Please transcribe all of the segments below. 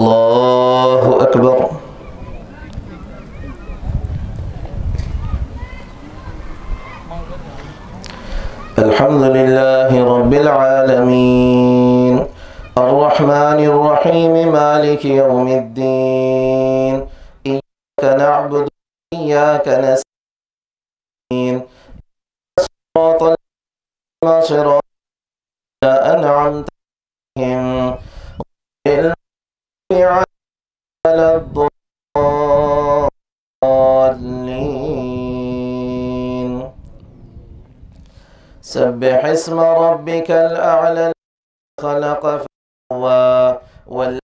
الله أكبر. الحمد لله رب العالمين الرحمن الرحيم مالك يوم الدين إياك نعبد وإياك نستعين صراط الذين صراط أنعمت عليهم غير المغضوب عليهم ولا الضالين. سبح اسم ربك الأعلى خلق فسوى والذي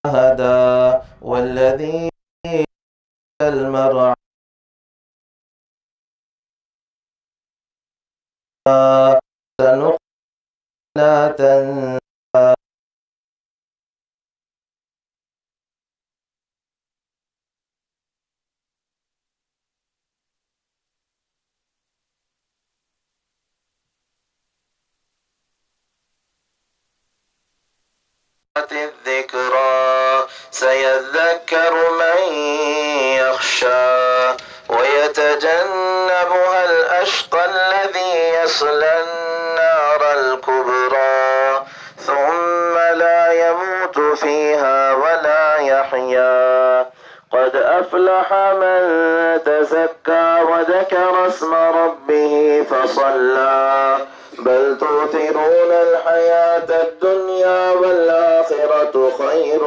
هدى والذي المرعى سنقرئ لا تنسى الذكرى سيذكر من يخشى ويتجنبها الأشقى الذي يصلى النار الكبرى ثم لا يموت فيها ولا يحيا. قد أفلح من تزكى وذكر اسم ربه فصلى بل تؤثرون الحياة الدنيا والآخرة خير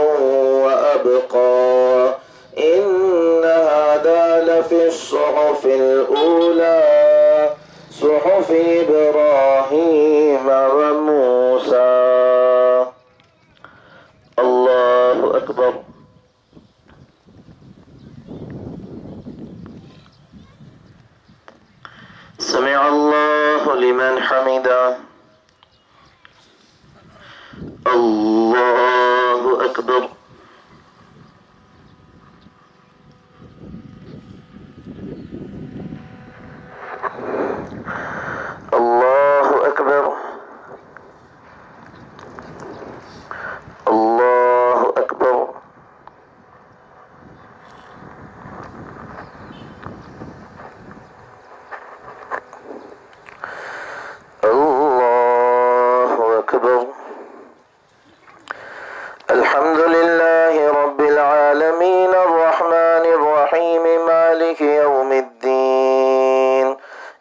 وأبقى إن هذا لفي الصحف الأولى صحف إبراهيم وموسى. الله أكبر. سمع الله لمن حمده. الله أكبر. الله أكبر. الله أكبر. الله أكبر. الحمد لله رب العالمين الرحمن الرحيم مالك يوم الدين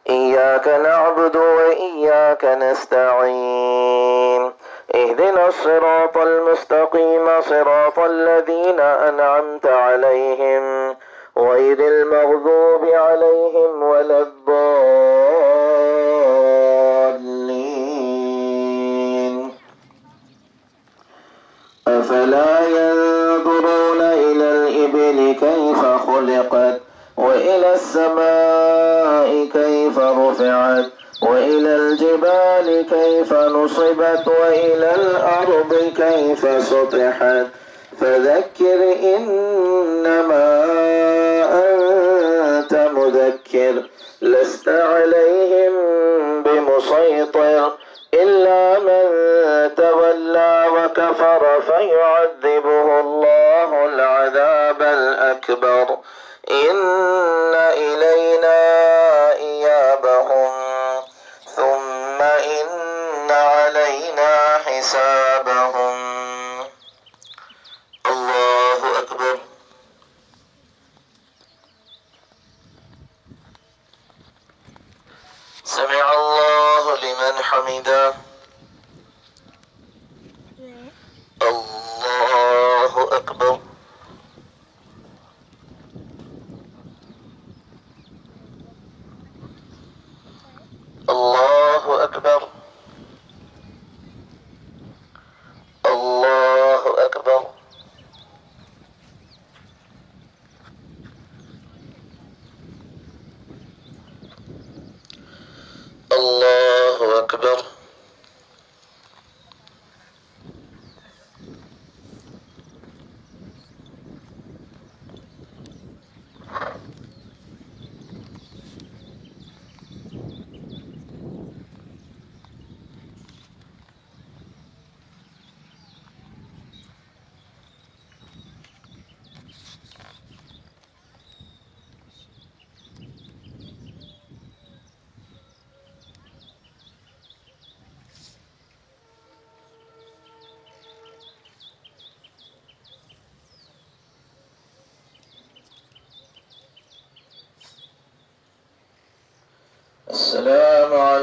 إياك نعبد وإياك نستعين اهدنا الصراط المستقيم صراط الذين أنعمت عليهم غير المغضوب عليهم ولا الضالين. أفلا ينظرون إلى الإبل كيف خلقت وإلى السماء كيف رفعت وإلى الجبال كيف نصبت وإلى الأرض كيف سطحت فذكر إنما أنت مذكر لست عليهم بمسيطر إلا من تولى وكفر فيعذبه الله العذاب الأكبر إن إلينا إيابهم ثم إن علينا حسابهم. الله أكبر. سمع الله لمن حمده. الله أكبر. الله أكبر. الله أكبر. الله أكبر.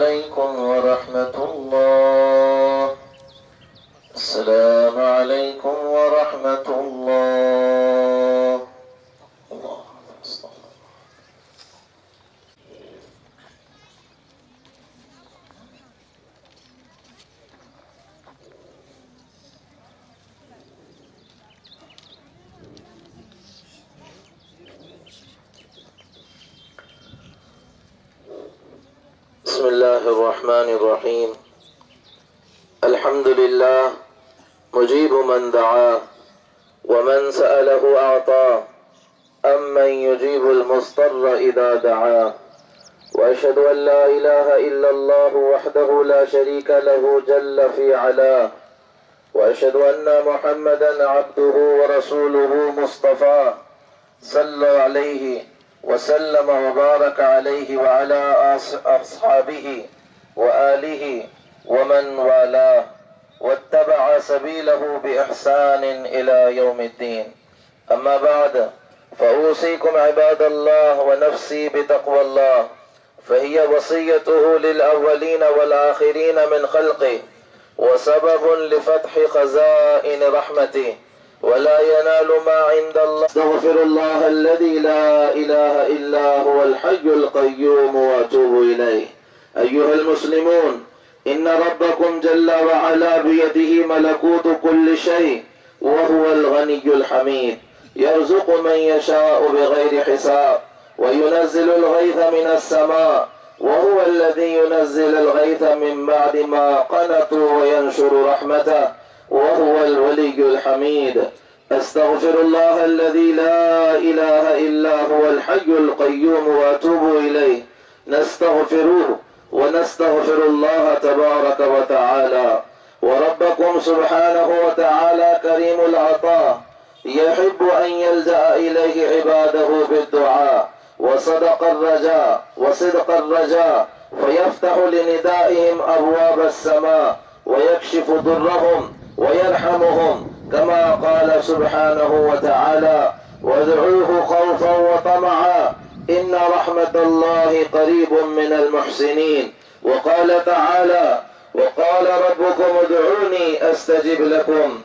عليكم ورحمة الله. السلام عليكم ورحمة الله. الله أستغفر. بسم الله الرحمن الرحيم. الحمد لله مجيب من دعاه ومن سأله أعطاه أمن يجيب المضطر إذا دعاه. وأشهد أن لا إله إلا الله وحده لا شريك له جل في علاه. وأشهد أن محمدا عبده ورسوله مصطفاه صلى عليه وسلم وبارك عليه وعلى أصحابه وآله ومن والاه واتبع سبيله بإحسان إلى يوم الدين. أما بعد، فأوصيكم عباد الله ونفسي بتقوى الله، فهي وصيته للأولين والآخرين من خلقه، وسبب لفتح خزائن رحمته، ولا ينال ما عند الله. استغفر الله الذي لا إله إلا هو الحي القيوم وأتوب إليه. أيها المسلمون، إن ربكم جل وعلا بيده ملكوت كل شيء، وهو الغني الحميد، يرزق من يشاء بغير حساب، وينزل الغيث من السماء، وهو الذي ينزل الغيث من بعد ما قنطوا وينشر رحمته، وهو الولي الحميد. أستغفر الله الذي لا إله إلا هو الحي القيوم وأتوب إليه. نستغفره ونستغفر الله تبارك وتعالى. وربكم سبحانه وتعالى كريم العطاء، يحب أن يلجأ إليه عباده بالدعاء وصدق الرجاء، فيفتح لندائهم أبواب السماء ويكشف ضرهم ويرحمهم، كما قال سبحانه وتعالى: وادعوه خوفا وطمعا إن رحمة الله قريب من المحسنين. وقال تعالى: وقال ربكم ادعوني أستجب لكم.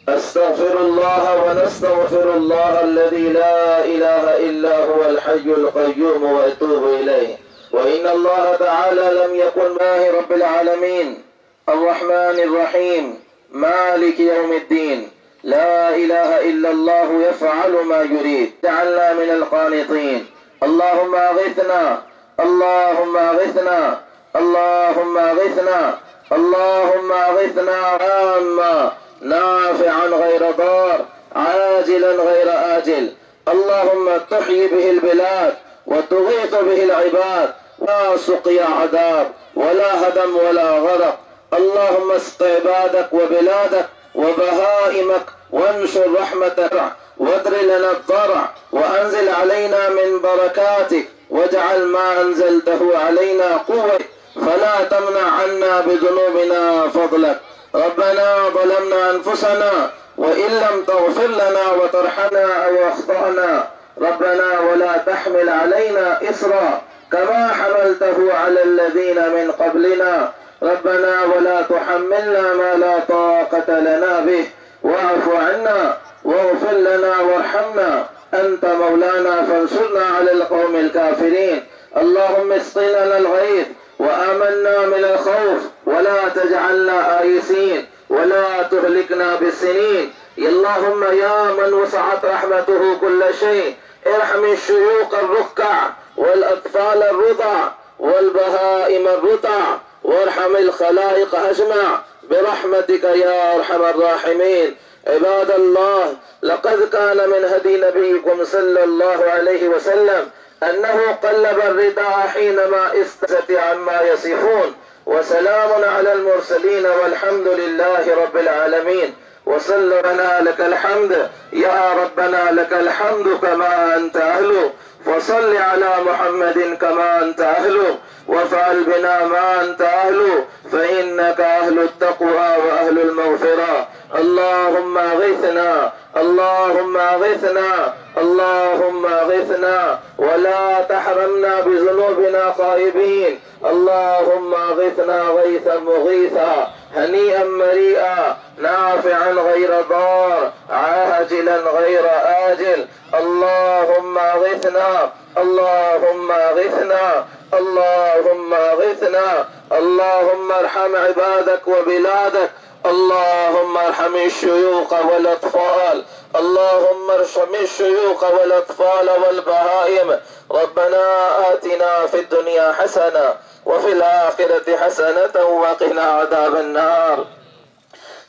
أستغفر الله ونستغفر الله الذي لا إله إلا هو الحي القيوم وأتوب إليه. وإن الله تعالى لم يكن الله رب العالمين الرحمن الرحيم مالك يوم الدين، لا إله إلا الله يفعل ما يريد. جعلنا من القانطين. اللهم أغثنا، اللهم أغثنا، اللهم أغثنا، اللهم أغثنا عاما نافعا غير ضار، عاجلا غير آجل. اللهم تحيي به البلاد وتغيث به العباد، لا سقيا عذاب ولا هدم ولا غرق. اللهم اسق عبادك وبلادك وبهائمك، وانشر رحمتك، وادر لنا الضرع، وانزل علينا من بركاتك، واجعل ما انزلته علينا قوة، فلا تمنع عنا بذنوبنا فضلك. ربنا ظلمنا انفسنا وان لم تغفر لنا وترحمنا او اخطأنا ربنا ولا تحمل علينا إصرا كما حملته على الذين من قبلنا. ربنا ولا تحملنا ما لا طاقة لنا به، واعف عنا واغفر لنا وارحمنا، أنت مولانا فانصرنا على القوم الكافرين. اللهم اسق لنا الغيث وآمنا من الخوف، ولا تجعلنا آيسين، ولا تهلكنا بالسنين. اللهم يا من وسعت رحمته كل شيء، ارحم الشيوخ الركع والأطفال الرضع والبهائم الرضع، وارحم الخلائق أجمع برحمتك يا أرحم الراحمين. عباد الله، لقد كان من هدي نبيكم صلى الله عليه وسلم أنه قلب الرداء حينما استست عما يصفون، وسلام على المرسلين والحمد لله رب العالمين. وصل ربنا لك الحمد يا ربنا لك الحمد كما أنت أهله، فصل على محمد كما أنت أهله، وافعل بنا ما أنت أهله، فإنك أهل التقوى وأهل المغفرة. اللهم أغثنا، اللهم أغثنا، اللهم أغثنا، ولا تحرمنا بذنوبنا خائبين. اللهم أغثنا غيثا مغيثا، هنيئا مريئا، نافعا غير ضار، عاجلا غير آجل. اللهم أغثنا، اللهم أغثنا، اللهم أغثنا. اللهم ارحم عبادك وبلادك، اللهم ارحم الشيوخ والأطفال، اللهم ارحم الشيوخ والأطفال والبهائم. ربنا آتنا في الدنيا حسنة وفي الآخرة حسنة وقنا عذاب النار.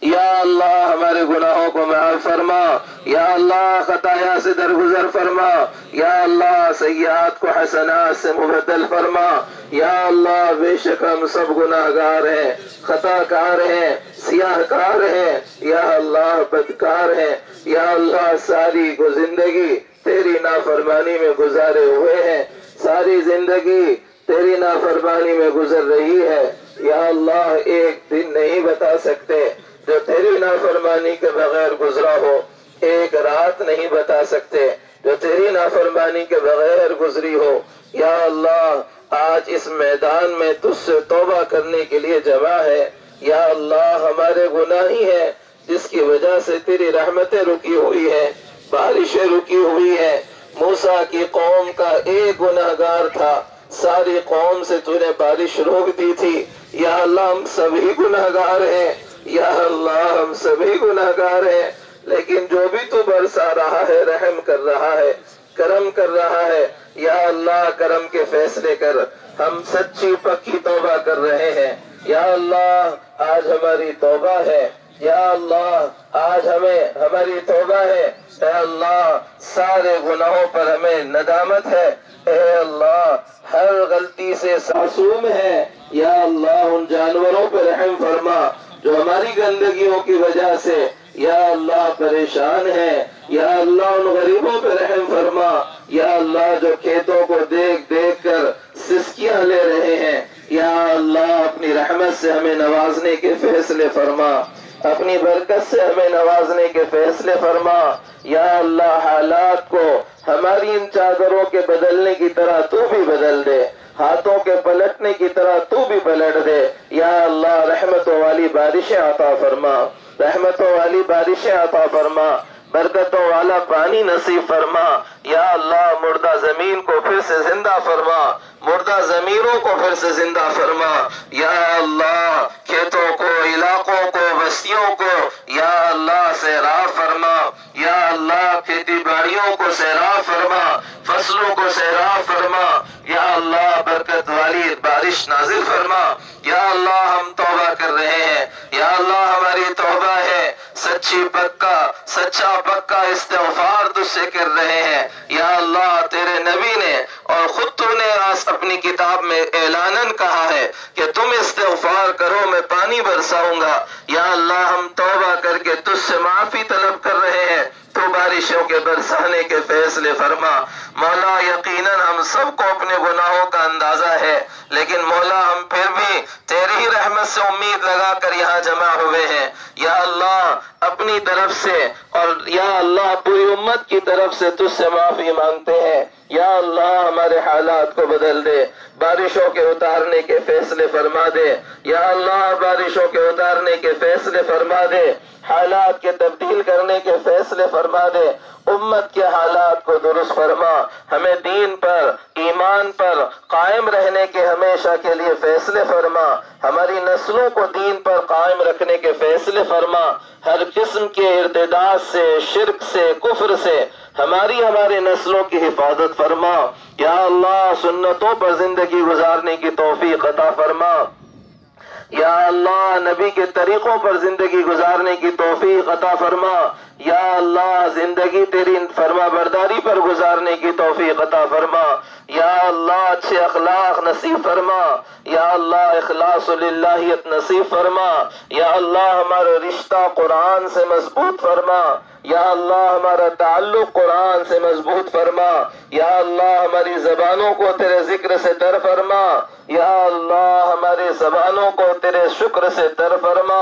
یا اللہ ہمارے گناہوں کو معاف فرما، یا اللہ خطایا سے درگزر فرما، یا اللہ سیئات کو حسنات سے مبدل فرما. یا اللہ بے شک ہم سب گناہگار ہیں، خطا کار ہیں، سیاہ کار ہیں، یا اللہ بدکار ہیں. یا اللہ ساری کو زندگی تیری نافرمانی میں گزارے ہوئے ہیں، ساری زندگی تیری نافرمانی میں گزر رہی ہے. یا اللہ ایک دن نہیں بتا سکتے جو تیری نافرمانی کے بغیر گزرا ہو، ایک رات نہیں بتا سکتے جو تیری نافرمانی کے بغیر گزری ہو. یا اللہ آج اس میدان میں تجھ سے توبہ کرنے کے لیے جمع ہے. یا اللہ ہمارے گناہ ہی ہیں جس کی وجہ سے تیری رحمتیں رکی ہوئی ہیں، بارشیں رکی ہوئی ہیں. موسیٰ کی قوم کا ایک گناہگار تھا، ساری قوم سے تو نے بارش روک دی تھی. یا اللہ ہم سبھی گناہگار ہیں، یا اللہ ہم سبھی گناہگار ہیں، لیکن جو بھی تو برسا رہا ہے، رحم کر رہا ہے، کرم کر رہا ہے. یا اللہ کرم کے فیصلے کر، ہم سچی پکی توبہ کر رہے ہیں. یا اللہ آج ہماری توبہ ہے، یا اللہ آج ہماری توبہ ہے. اے اللہ سارے گناہوں پر ہمیں ندامت ہے. اے اللہ ہر غلطی سے معصوم ہے. یا اللہ ان جانوروں پر رحم فرما جو ہماری گندگیوں کی وجہ سے یا اللہ پریشان ہیں. یا اللہ ان غریبوں پہ رحم فرما. یا اللہ جو کھیتوں کو دیکھ دیکھ کر سسکیاں لے رہے ہیں، یا اللہ اپنی رحمت سے ہمیں نوازنے کے فیصلے فرما، اپنی برکت سے ہمیں نوازنے کے فیصلے فرما. یا اللہ حالات کو ہماری ان چادروں کے بدلنے کی طرح تو بھی بدل دے، ہاتھوں کے پلٹنے کی طرح تو بھی پلٹ دے. یا اللہ رحمتوں والی بارشیں عطا فرما، رحمتوں والی بارشیں عطا فرما، برکتوں والا پانی نصیب فرما. یا اللہ مردہ زمین کو پھر سے زندہ فرما، مردہ زمینوں کو پھر سے زندہ فرما. یا اللہ کھیتوں کو، علاقوں کو، بستیوں کو یا اللہ سیراب فرما. یا اللہ کھیتی باڑیوں کو سیراب فرما، فصلوں کو سیراب فرما. یا اللہ برکت والی بارش نازل فرما. یا اللہ ہم توبہ کر رہے ہیں، یا اللہ ہماری توبہ ہے، سچا پکا استغفار تجھ سے کر رہے ہیں. یا اللہ تیرے نبی نے اور خود تو نے اپنی کتاب میں اعلاناً کہا ہے کہ تم استغفار کرو میں پانی برساؤں گا. یا اللہ ہم توبہ کر کے تجھ سے معافی طلب کر رہے ہیں، تو بارشوں کے برسانے کے فیصلے فرما. مولا یقیناً ہم سب کو اپنے گناہوں کا اندازہ ہے، لیکن مولا ہم پھر بھی تیری ہی رحمت سے امید لگا کر یہاں جمع ہوئے ہیں. یا اللہ اپنی طرف سے اور یا اللہ پوری امت کی طرف سے تجھ سے معافی مانگتے ہیں. یا اللہ ہمارے حالات کو بدل دے، بارشوں کے اتارنے کے فیصلے فرما دے. یا اللہ بارشوں کے اتارنے کے فیصلے فرما دے، حالات کے تبدیل کرنے کے فیصلے فرما دے. امت کے حالات کو درست فرما، ہمیں دین پر، ایمان پر قائم رہنے کے ہمیشہ کے لیے فیصلے فرما. ہماری نسلوں کو دین پر قائم رکھنے کے فیصلے فرما. ہر قسم کے ارتداد سے، شرک سے، کفر سے ہمارے نسلوں کی حفاظت فرما. یا اللہ سنتوں پر زندگی گزارنے کی توفیق عطا فرما. یا اللہ نبی کے طریقوں پر زندگی گزارنے کی توفیق عطا فرما. یا اللہ زندگی تیری فرما برداری پر گزارنے کی توفیق عطا فرما. یا اللہ اچھے اخلاق نصیب فرما، یا اللہ اخلاص للہیت نصیب فرما، یا اللہ ہمارا رشتہ قرآن سے مضبوط فرما، یا اللہ ہمارا تعلق قرآن سے مضبوط فرما، یا اللہ ہماری زبانوں کو تیرے ذکر سے تر فرما، یا اللہ ہماری زبانوں کو تیرے شکر سے تر فرما،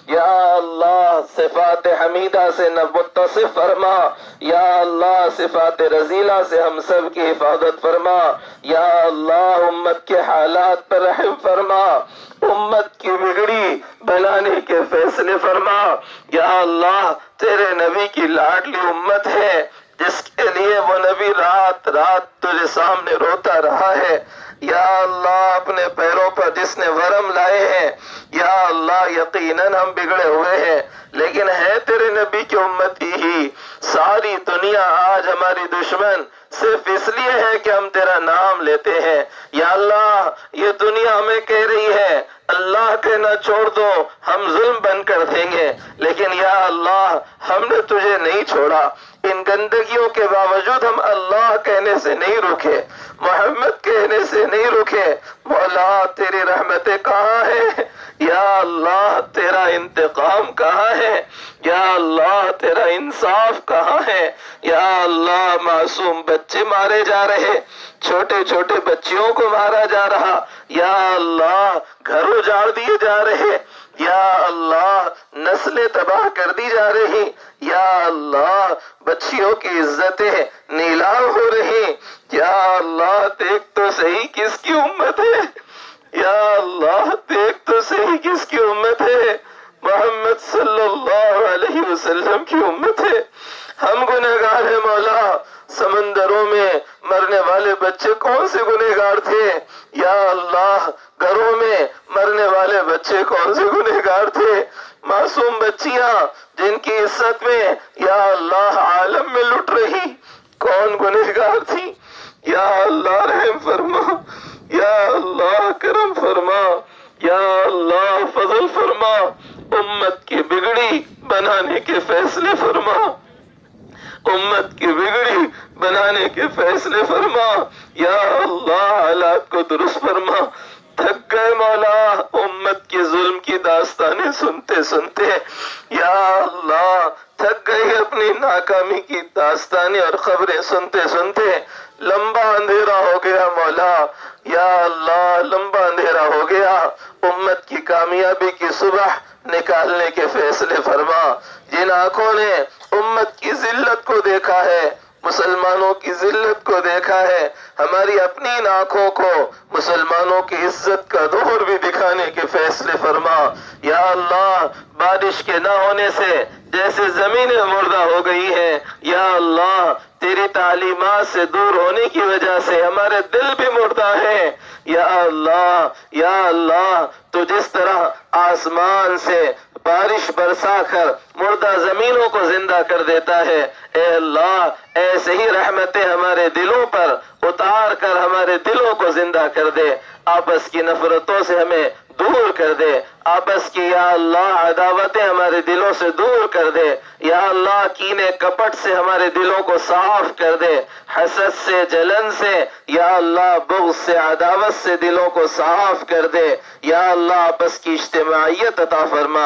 یا اللہ صفات حمیدہ سے متصف فرما، یا اللہ صفات رذیلہ سے ہم سب کی حفاظت فرما، یا اللہ امت کے حالات پر رحم فرما، امت کی بگڑی بنانے کے فیصلے فرما، یا اللہ تیرے نبی کی لاڈلی امت ہے جس کے لیے وہ نبی رات رات تجھے سامنے روتا رہا ہے، یا اللہ اپنے پیروں پر جس نے ورم لائے ہیں، یا اللہ یقیناً ہم بگڑے ہوئے ہیں لیکن ہے تیرے نبی کی امتی ہی، ساری دنیا آج ہماری دشمن صرف اس لیے ہے کہ ہم تیرا نام لیتے ہیں، یا اللہ یہ دنیا ہمیں کہہ رہی ہے اللہ کہنا چھوڑ دو ہم ظلم بن کر دیں گے، لیکن یا اللہ ہم نے تجھے نہیں چھوڑا، ان گندگیوں کے باوجود ہم اللہ کہنے سے نہیں رکے، محمد کہنے سے نہیں رکے، مولا تیری رحمتیں کہاں ہیں، یا اللہ تیرا انتقام کہاں ہے، یا اللہ تیرا انصاف کہاں ہے، یا اللہ معصوم بچے مارے جا رہے، چھوٹے چھوٹے بچیوں کو مارا جا رہا، یا اللہ گھر اجاڑ دیے جا رہے، یا اللہ نسلیں تباہ کر دی جا رہی، یا اللہ بچیوں کی عزتیں نیلام ہو رہی، یا اللہ دیکھ تو صحیح کس کی امت ہے، یا اللہ دیکھ تو صحیح کس کی امت ہے، محمد صلی اللہ علیہ وسلم کی امت ہے، ہم گنہگار ہیں مولا، سمندروں میں مرنے والے بچے کون سے گنہگار تھے، یا اللہ گھروں میں مرنے والے بچے کون سے گنہگار تھے، معصوم بچیاں جن کی عزت میں یا اللہ عالم میں لٹ رہی کون گنہگار تھی، یا اللہ رحم فرما، یا اللہ کرم فرما، یا اللہ فضل فرما، امت کی بگڑی بنانے کے فیصلے فرما، امت کی بگڑی بنانے کے فیصلے فرما، یا اللہ حالات کو درست فرما، تھک گئے مولا امت کے ظلم کی داستانیں سنتے سنتے، یا اللہ تھک گئی اپنی ناکامی کی داستانیں اور خبریں سنتے سنتے، لمبا اندھیرا ہو گیا مولا، یا اللہ لمبا اندھیرا ہو گیا، امت کی کامیابی کی صبح نکالنے کے فیصلے فرما، جن آنکھوں نے امت کی ذلت کو دیکھا ہے، مسلمانوں کی ذلت کو دیکھا ہے، ہماری اپنی ان آنکھوں کو مسلمانوں کی عزت کا ظہور بھی دکھانے کے فیصلے فرما، یا اللہ بارش کے نہ ہونے سے جیسے زمینیں مردہ ہو گئی ہیں، یا اللہ تیری تعلیمات سے دور ہونے کی وجہ سے ہمارے دل بھی مردہ ہیں، یا اللہ تو جس طرح آسمان سے بارش برسا کر مردہ زمینوں کو زندہ کر دیتا ہے، اے اللہ ایسے ہی رحمتیں ہمارے دلوں پر اتار کر ہمارے دلوں کو زندہ کر دے، آپس کی نفرتوں سے ہمیں دور کر دے، آپس کی یا اللہ عداوتیں ہمارے دلوں سے دور کر دے، یا اللہ کینے کپٹ سے ہمارے دلوں کو صاف کر دے، حسد سے جلن سے یا اللہ بغض سے عداوت سے دلوں کو صاف کر دے، یا اللہ آپس کی اجتماعیت عطا فرما،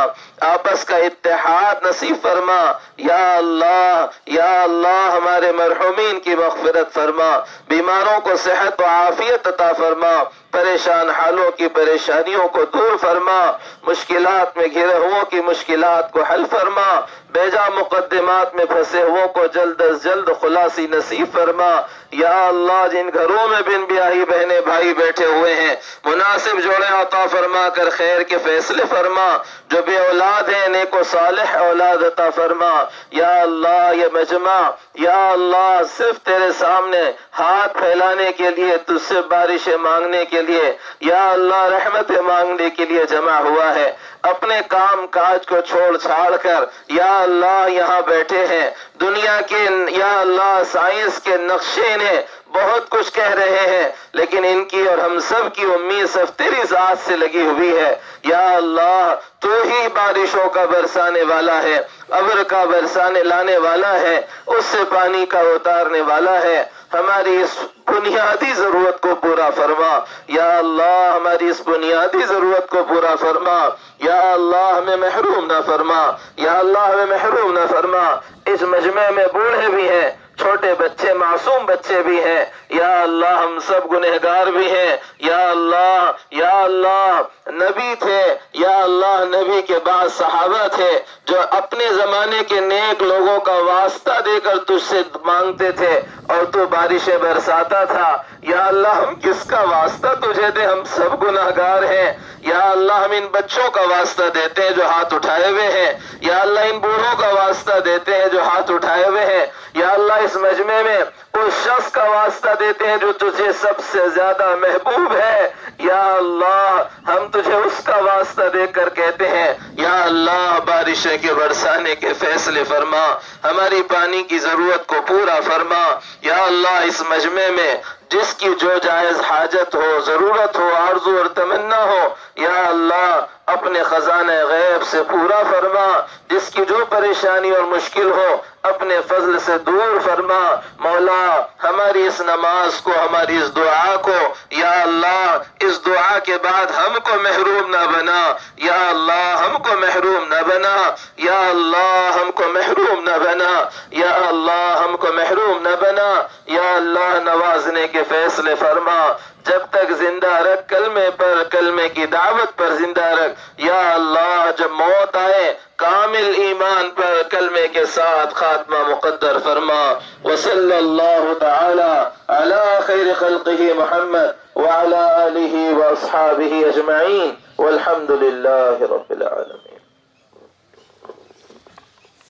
آپس کا اتحاد نصیب فرما، یا اللہ ہمارے مرحومین کی مغفرت فرما، بیماروں کو صحت و عافیت عطا فرما، پریشان حالوں کی پریشانیوں کو دور فرما، مشکلات میں گھرے ہوئوں کی مشکلات کو حل فرما، بیجا مقدمات میں پھنسے ہوئوں کو جلد از جلد خلاصی نصیب فرما، یا اللہ جن گھروں میں بن بیاہی بہنیں بھائی بیٹھے ہوئے ہیں مناسب جوڑے عطا فرما کر خیر کے فیصلے فرما، جو بے اولاد ہیں نیک و صالح اولاد عطا فرما، یا اللہ یہ مجمع یا اللہ صرف تیرے سامنے ہاتھ پھیلانے کے لیے تجھ سے بارشیں مانگنے کے لیے یا اللہ رحمتیں مانگنے کے لیے جمع ہوا ہے، اپنے کام کاج کو چھوڑ چھاڑ کر یا اللہ یہاں بیٹھے ہیں، دنیا کے یا اللہ سائنس کے نقشے نے بہت کچھ کہہ رہے ہیں لیکن ان کی اور ہم سب کی امید صرف تیری ذات سے لگی ہوئی ہے، یا اللہ تو ہی بارشوں کا برسانے والا ہے، ابر کا برسانے لانے والا ہے، اس سے پانی کا اتارنے والا ہے، ہماری اس بنیادی ضرورت کو پورا فرما یا اللہ، ہماری اس بنیادی ضرورت کو پورا فرما یا اللہ، ہمیں محروم نہ فرما یا اللہ، ہمیں محروم نہ فرما۔ اس مجمع میں بوڑھے بھی ہیں، چھوٹے بچے، معصوم بچے بھی ہیں، یا اللہ ہم سب گنہگار بھی ہیں، یا اللہ نبی تھے، یا اللہ نبی کے بعد صحابہ تھے جو اپنے زمانے کے نیک لوگوں کا واسطہ دے کر تجھ سے مانگتے تھے اور تو بارشیں برساتا تھا۔ یا اللہ ہم کس کا واسطہ تجھے دے، ہم سب گنہگار ہیں۔ یا اللہ ہم ان بچوں کا واسطہ دیتے ہیں جو ہاتھ اٹھائے ہوئے ہیں، یا اللہ ان بوڑھوں کا واسطہ دیتے ہیں جو ہاتھ اٹھائے ہوئے ہیں، یا اللہ اس مجمع میں اس شخص کا واسطہ دیتے ہیں جو تجھے سب سے زیادہ محبوب ہے، یا اللہ ہم تجھے اس کا واسطہ دے کر کہتے ہیں یا اللہ بارشیں کے برسانے کے فیصلے فرما، ہماری پانی کی ضرورت کو پورا فرما۔ یا اللہ اس مجمع میں جس کی جو جائز حاجت ہو، ضرورت ہو، آرزو اور تمنا ہو، یا اللہ اپنے خزانہ غیب سے پورا فرما، جس کی جو پریشانی اور مشکل ہو اپنے فضل سے دور فرما۔ مولا ہماری اس نماز کو، ہماری اس دعا کو، یا اللہ اس دعا کے بعد ہم کو محروم نہ بنا، یا اللہ ہم کو محروم نہ بنا، یا اللہ ہم کو محروم نہ بنا، یا اللہ ہم کو محروم نہ بنا، یا اللہ نوازنے کے فیصلے فرما، جب تک زندہ رکھ کلمے پر، کلمے کی دعوت پر زندہ رکھ، یا اللہ جب موت آئے کامل ایمان پر کلمے کے ساتھ خاتمہ مقدر فرما۔ وصلی اللہ تعالی علی خیر خلقہ محمد وعلی آلہ واصحابہ اجمعین والحمد للہ رب العالمین۔